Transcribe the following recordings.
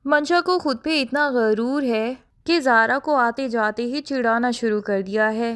منشا کو خود پہ اتنا غرور ہے کہ زارا کو آتے جاتے ہی چڑھانا شروع کر دیا ہے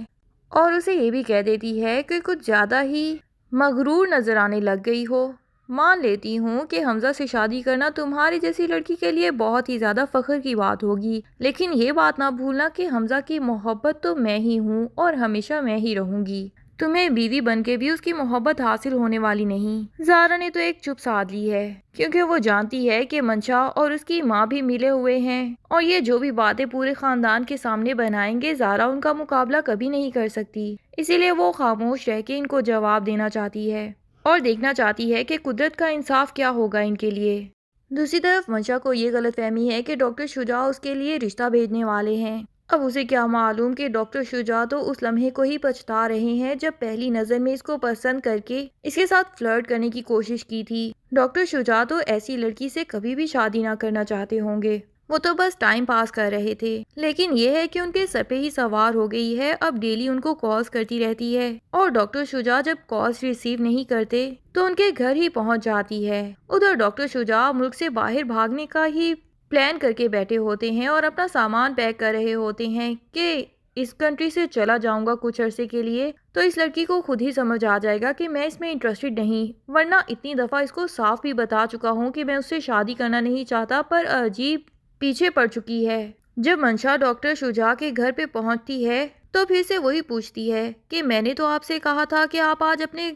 اور اسے یہ بھی کہہ دیتی ہے کہ کچھ زیادہ ہی مغرور نظر آنے لگ گئی ہو۔ مان لیتی ہوں کہ حمزہ سے شادی کرنا تمہاری جیسی لڑکی کے لیے بہت ہی زیادہ فخر کی بات ہوگی، لیکن یہ بات نہ بھولنا کہ حمزہ کی محبت تو میں ہی ہوں اور ہمیشہ میں ہی رہوں گی۔ تمہیں بیوی بن کے بھی اس کی محبت حاصل ہونے والی نہیں۔ زارا نے تو ایک چپ سادھ لی ہے کیونکہ وہ جانتی ہے کہ منشا اور اس کی ماں بھی ملے ہوئے ہیں اور یہ جو بھی باتیں پورے خاندان کے سامنے بنائیں گے زارا ان کا مقابلہ کبھی نہیں کر سکتی، اسی لیے وہ خاموش رہ کے ان کو جواب دینا چاہتی ہے اور دیکھنا چاہتی ہے کہ قدرت کا انصاف کیا ہوگا ان کے لیے۔ دوسری طرف منشا کو یہ غلط فہمی ہے کہ ڈاکٹر شجاع اس کے لیے رشتہ بھیجنے والے ہیں۔ اب اسے کیا معلوم کہ ڈاکٹر شجاع تو اس لمحے کو ہی پچھتا رہے ہیں جب پہلی نظر میں اس کو پسند کر کے اس کے ساتھ فلرٹ کرنے کی کوشش کی تھی۔ ڈاکٹر شجاع تو ایسی لڑکی سے کبھی بھی شادی نہ کرنا چاہتے ہوں گے، وہ تو بس ٹائم پاس کر رہے تھے، لیکن یہ ہے کہ ان کے سر پہ ہی سوار ہو گئی ہے، اب ڈیلی ان کو کالز کرتی رہتی ہے اور ڈاکٹر شجاع جب کالز ریسیو نہیں کرتے تو ان کے گھر ہی پہنچ جاتی ہے۔ ادھر ڈاکٹر شجاع ملک سے باہر بھاگنے کا ہی پلان کر کے بیٹھے ہوتے ہیں اور اپنا سامان پیک کر رہے ہوتے ہیں کہ اس کنٹری سے چلا جاؤں گا کچھ عرصے کے لیے تو اس لڑکی کو خود ہی سمجھ آ جائے گا کہ میں اس میں انٹرسٹڈ نہیں، ورنہ اتنی دفعہ اس کو صاف بھی بتا چکا ہوں کہ میں اس سے شادی کرنا نہیں چاہتا، پر عجیب پیچھے پڑ چکی ہے۔ جب منشا ڈاکٹر شجاع کے گھر پہ پہنچتی ہے تو پھر سے وہی پوچھتی ہے کہ میں نے تو آپ سے کہا تھا کہ آپ آج اپنے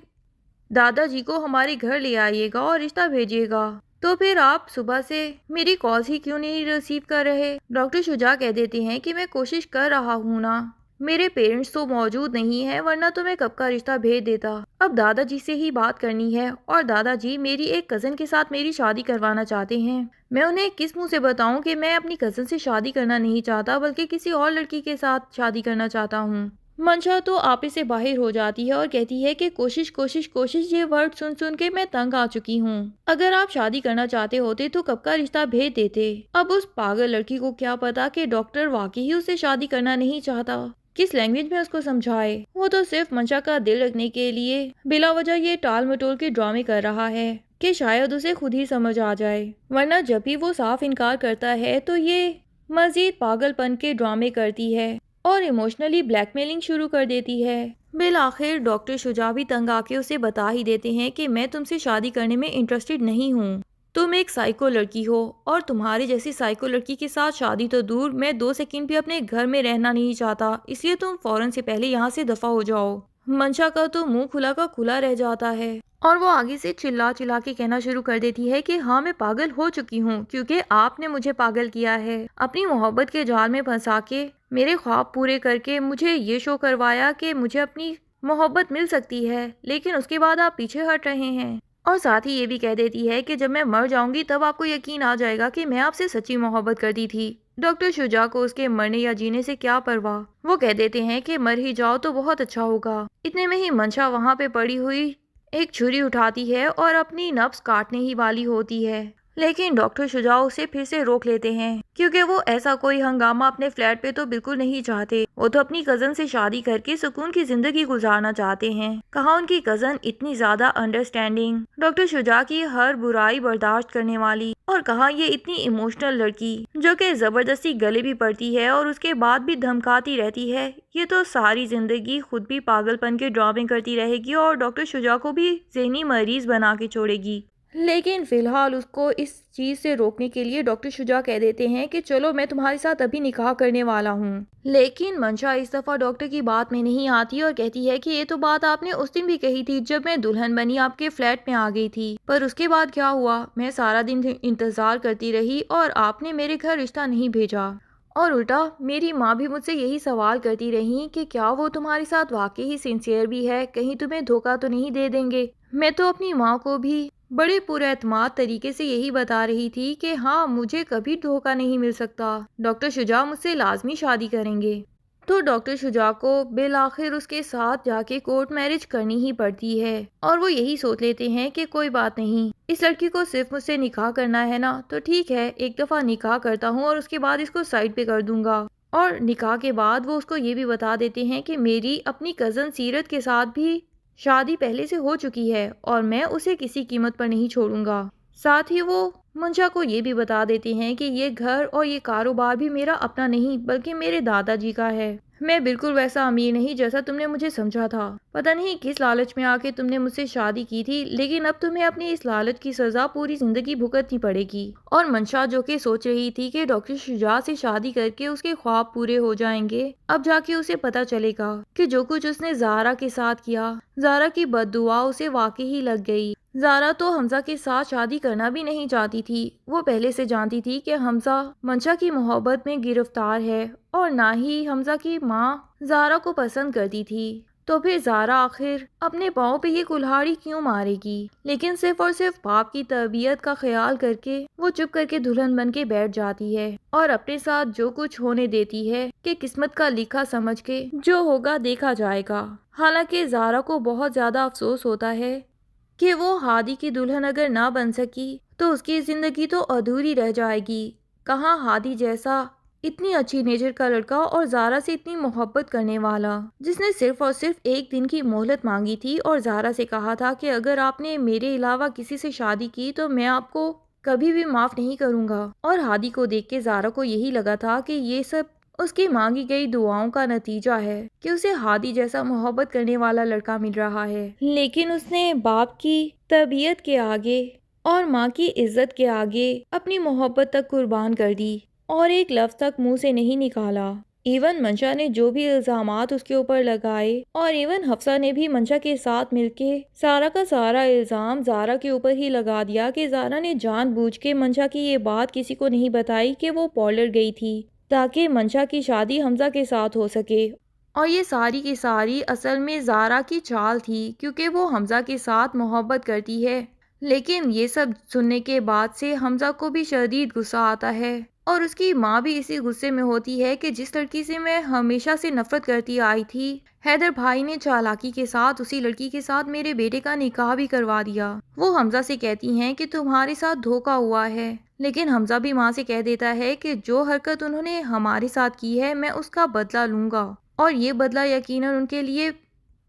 دادا جی کو ہمارے گھر لے آئیے گا اور رشتہ بھیجیے گا، تو پھر آپ صبح سے میری کالز ہی کیوں نہیں ریسیو کر رہے؟ ڈاکٹر شجاع کہہ دیتے ہیں کہ میں کوشش کر رہا ہوں نا، میرے پیرنٹس تو موجود نہیں ہیں ورنہ تو میں کب کا رشتہ بھیج دیتا، اب دادا جی سے ہی بات کرنی ہے اور دادا جی میری ایک کزن کے ساتھ میری شادی کروانا چاہتے ہیں، میں انہیں کس منہ سے بتاؤں کہ میں اپنی کزن سے شادی کرنا نہیں چاہتا بلکہ کسی اور لڑکی کے ساتھ شادی کرنا چاہتا ہوں۔ منشا تو آپے سے باہر ہو جاتی ہے اور کہتی ہے کہ کوشش کوشش کوشش، یہ ورڈ سن سن کے میں تنگ آ چکی ہوں، اگر آپ شادی کرنا چاہتے ہوتے تو کب کا رشتہ بھیج دیتے۔ اب اس پاگل لڑکی کو کیا پتا کہ ڈاکٹر واقعی ہی اسے شادی کرنا نہیں چاہتا، کس لینگویج میں اس کو سمجھائے، وہ تو صرف منشا کا دل رکھنے کے لیے بلا وجہ یہ ٹال مٹول کے ڈرامے کر رہا ہے کہ شاید اسے خود ہی سمجھ آ جائے، ورنہ جب بھی وہ صاف انکار کرتا ہے تو یہ مزید پاگل پن کے ڈرامے کرتی ہے اور ایموشنلی بلیک میلنگ شروع کر دیتی ہے۔ بالآخر ڈاکٹر شجاع بھی تنگ آ کے اسے بتا ہی دیتے ہیں کہ میں تم سے شادی کرنے میں انٹرسٹڈ نہیں ہوں، تم ایک سائیکو لڑکی ہو اور تمہاری جیسی سائیکو لڑکی کے ساتھ شادی تو دور، میں 2 سیکنڈ بھی اپنے گھر میں رہنا نہیں چاہتا، اس لیے تم فوراً سے پہلے یہاں سے دفع ہو جاؤ۔ منشا کا تو منہ کھلا کا کھلا رہ جاتا ہے اور وہ آگے سے چلا چلا کے کہنا شروع کر دیتی ہے کہ ہاں میں پاگل ہو چکی ہوں کیونکہ آپ نے مجھے پاگل کیا ہے، اپنی محبت کے جال میں پھنسا کے میرے خواب پورے کر کے مجھے یہ شو کروایا کہ مجھے اپنی محبت مل سکتی ہے، لیکن اس کے بعد آپ پیچھے ہٹ رہے ہیں، اور ساتھ ہی یہ بھی کہہ دیتی ہے کہ جب میں مر جاؤں گی تب آپ کو یقین آ جائے گا کہ میں آپ سے سچی محبت کرتی تھی۔ ڈاکٹر شجاع کو اس کے مرنے یا جینے سے کیا پرواہ، وہ کہہ دیتے ہیں کہ مر ہی جاؤ تو بہت اچھا ہوگا۔ اتنے میں ہی منشا وہاں پہ پڑی ہوئی ایک چھری اٹھاتی ہے اور اپنی نبض کاٹنے ہی والی ہوتی ہے، لیکن ڈاکٹر شجاع اسے پھر سے روک لیتے ہیں کیونکہ وہ ایسا کوئی ہنگامہ اپنے فلیٹ پہ تو بالکل نہیں چاہتے، وہ تو اپنی کزن سے شادی کر کے سکون کی زندگی گزارنا چاہتے ہیں۔ کہاں ان کی کزن اتنی زیادہ انڈرسٹینڈنگ، ڈاکٹر شجاع کی ہر برائی برداشت کرنے والی، اور کہاں یہ اتنی ایموشنل لڑکی جو کہ زبردستی گلے بھی پڑتی ہے اور اس کے بعد بھی دھمکاتی رہتی ہے، یہ تو ساری زندگی خود بھی پاگل پن کے ڈرامے کرتی رہے گی اور ڈاکٹر شجاع کو بھی ذہنی مریض بنا کے چھوڑے گی۔ لیکن فی الحال اس کو اس چیز سے روکنے کے لیے ڈاکٹر شجاع کہہ دیتے ہیں کہ چلو میں تمہارے ساتھ ابھی نکاح کرنے والا ہوں، لیکن منشا اس دفعہ ڈاکٹر کی بات میں نہیں آتی اور کہتی ہے کہ یہ تو بات آپ نے اس دن بھی کہی تھی جب میں دلہن بنی آپ کے فلیٹ میں آ گئی تھی، پر اس کے بعد کیا ہوا؟ میں سارا دن انتظار کرتی رہی اور آپ نے میرے گھر رشتہ نہیں بھیجا، اور الٹا میری ماں بھی مجھ سے یہی سوال کرتی رہی کہ کیا وہ تمہارے ساتھ واقعی سنسیئر بھی ہے، کہیں تمہیں دھوکہ تو نہیں دے دیں گے۔ میں تو اپنی ماں کو بھی بڑے پر اعتماد طریقے سے یہی بتا رہی تھی کہ ہاں مجھے کبھی دھوکہ نہیں مل سکتا، ڈاکٹر شجاع مجھ سے لازمی شادی کریں گے۔ تو ڈاکٹر شجاع کو بالآخر اس کے ساتھ جا کے کورٹ میرج کرنی ہی پڑتی ہے اور وہ یہی سوچ لیتے ہیں کہ کوئی بات نہیں، اس لڑکی کو صرف مجھ سے نکاح کرنا ہے نا، تو ٹھیک ہے ایک دفعہ نکاح کرتا ہوں اور اس کے بعد اس کو سائڈ پہ کر دوں گا۔ اور نکاح کے بعد وہ اس کو یہ بھی بتا دیتے ہیں کہ میری اپنی کزن سیرت کے ساتھ بھی شادی پہلے سے ہو چکی ہے اور میں اسے کسی قیمت پر نہیں چھوڑوں گا۔ ساتھ ہی وہ منشا کو یہ بھی بتا دیتے ہیں کہ یہ گھر اور یہ کاروبار بھی میرا اپنا نہیں بلکہ میرے دادا جی کا ہے۔ میں بالکل ویسا امیر نہیں جیسا تم نے مجھے سمجھا تھا۔ پتہ نہیں کس لالچ میں آ کے تم نے مجھ سے شادی کی تھی، لیکن اب تمہیں اپنی اس لالچ کی سزا پوری زندگی بھگتنی پڑے گی۔ اور منشا جو کہ سوچ رہی تھی کہ ڈاکٹر شجاع سے شادی کر کے اس کے خواب پورے ہو جائیں گے، اب جا کے اسے پتہ چلے گا کہ جو کچھ اس نے زہرا کے ساتھ کیا، زہرا کی بد دعا اسے واقعی ہی لگ گئی۔ زہرا تو حمزہ کے ساتھ شادی کرنا بھی نہیں چاہتی تھی۔ وہ پہلے سے جانتی تھی کہ حمزہ منشا کی محبت میں گرفتار ہے اور نہ ہی حمزہ کی ماں زہرا کو پسند کرتی تھی۔ تو پھر زہرا آخر اپنے پاؤں پہ یہ کلہاڑی کیوں مارے گی؟ لیکن صرف اور صرف باپ کی تربیت کا خیال کر کے وہ چپ کر کے دلہن بن کے بیٹھ جاتی ہے اور اپنے ساتھ جو کچھ ہونے دیتی ہے کہ قسمت کا لکھا سمجھ کے جو ہوگا دیکھا جائے گا۔ حالانکہ زہرا کو بہت زیادہ افسوس ہوتا ہے کہ وہ ہادی کی دلہن اگر نہ بن سکی تو اس کی زندگی تو ادھوری رہ جائے گی۔ کہاں ہادی جیسا اتنی اچھی نیچر کا لڑکا اور زہرا سے اتنی محبت کرنے والا، جس نے صرف اور صرف ایک دن کی مہلت مانگی تھی اور زہرا سے کہا تھا کہ اگر آپ نے میرے علاوہ کسی سے شادی کی تو میں آپ کو کبھی بھی معاف نہیں کروں گا۔ اور ہادی کو دیکھ کے زہرا کو یہی لگا تھا کہ یہ سب اس کی مانگی گئی دعاؤں کا نتیجہ ہے کہ اسے ہادی جیسا محبت کرنے والا لڑکا مل رہا ہے۔ لیکن اس نے باپ کی تربیت کے آگے اور ماں کی عزت کے آگے اپنی محبت تک قربان کر دی اور ایک لفظ تک منہ سے نہیں نکالا۔ ایون منشا نے جو بھی الزامات اس کے اوپر لگائے اور ایون حفصہ نے بھی منشا کے ساتھ مل کے سارا کا سارا الزام زہرا کے اوپر ہی لگا دیا کہ زہرا نے جان بوجھ کے منشا کی یہ بات کسی کو نہیں بتائی کہ وہ پارلر گئی تھی تاکہ منشا کی شادی حمزہ کے ساتھ ہو سکے۔ اور یہ ساری کی ساری اصل میں زہرا کی چال تھی کیونکہ وہ حمزہ کے ساتھ محبت کرتی ہے۔ لیکن یہ سب سننے کے بعد سے حمزہ کو بھی شدید غصہ آتا ہے اور اس کی ماں بھی اسی غصے میں ہوتی ہے کہ جس لڑکی سے میں ہمیشہ سے نفرت کرتی آئی تھی، حیدر بھائی نے چالاکی کے ساتھ اسی لڑکی کے ساتھ میرے بیٹے کا نکاح بھی کروا دیا۔ وہ حمزہ سے کہتی ہیں کہ تمہارے ساتھ دھوکہ ہوا ہے، لیکن حمزہ بھی ماں سے کہہ دیتا ہے کہ جو حرکت انہوں نے ہمارے ساتھ کی ہے میں اس کا بدلہ لوں گا، اور یہ بدلہ یقیناً ان کے لیے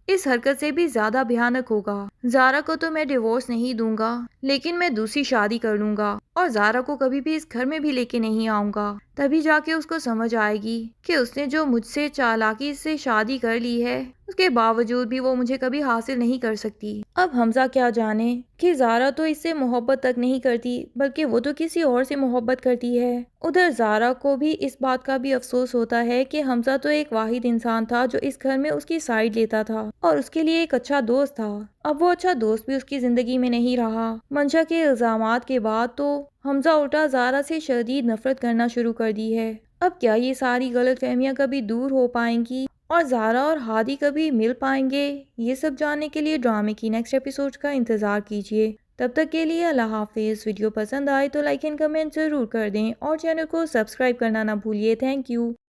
اس حرکت سے بھی زیادہ بھیانک ہوگا۔ زہرا کو تو میں ڈیورس نہیں دوں گا، لیکن میں دوسری شادی کر لوں گا اور زہرا کو کبھی بھی اس گھر میں بھی لے کے نہیں آؤں گا۔ تبھی جا کے اس کو سمجھ آئے گی کہ اس نے جو مجھ سے چالاکی سے شادی کر لی ہے، اس کے باوجود بھی وہ مجھے کبھی حاصل نہیں کر سکتی۔ اب حمزہ کیا جانے کہ زہرا تو اس سے محبت تک نہیں کرتی بلکہ وہ تو کسی اور سے محبت کرتی ہے۔ ادھر زہرا کو بھی اس بات کا بھی افسوس ہوتا ہے کہ حمزہ تو ایک واحد انسان تھا جو اس گھر میں اس کی سائیڈ لیتا تھا اور اس کے لیے ایک اچھا دوست تھا۔ اب وہ اچھا دوست بھی اس کی زندگی میں نہیں رہا۔ منشا کے الزامات کے بعد تو حمزہ الٹا زہرا سے شدید نفرت کرنا شروع کر دی ہے۔ اب کیا یہ ساری غلط فہمیاں کبھی دور ہو پائیں گی اور زہرا اور ہادی کبھی مل پائیں گے؟ یہ سب جاننے کے لیے ڈرامے کی نیکسٹ ایپیسوڈ کا انتظار کیجیے۔ تب تک کے لیے اللہ حافظ۔ ویڈیو پسند آئے تو لائک اینڈ کمنٹ ضرور کر دیں اور چینل کو سبسکرائب کرنا نہ بھولیے۔ Thank you.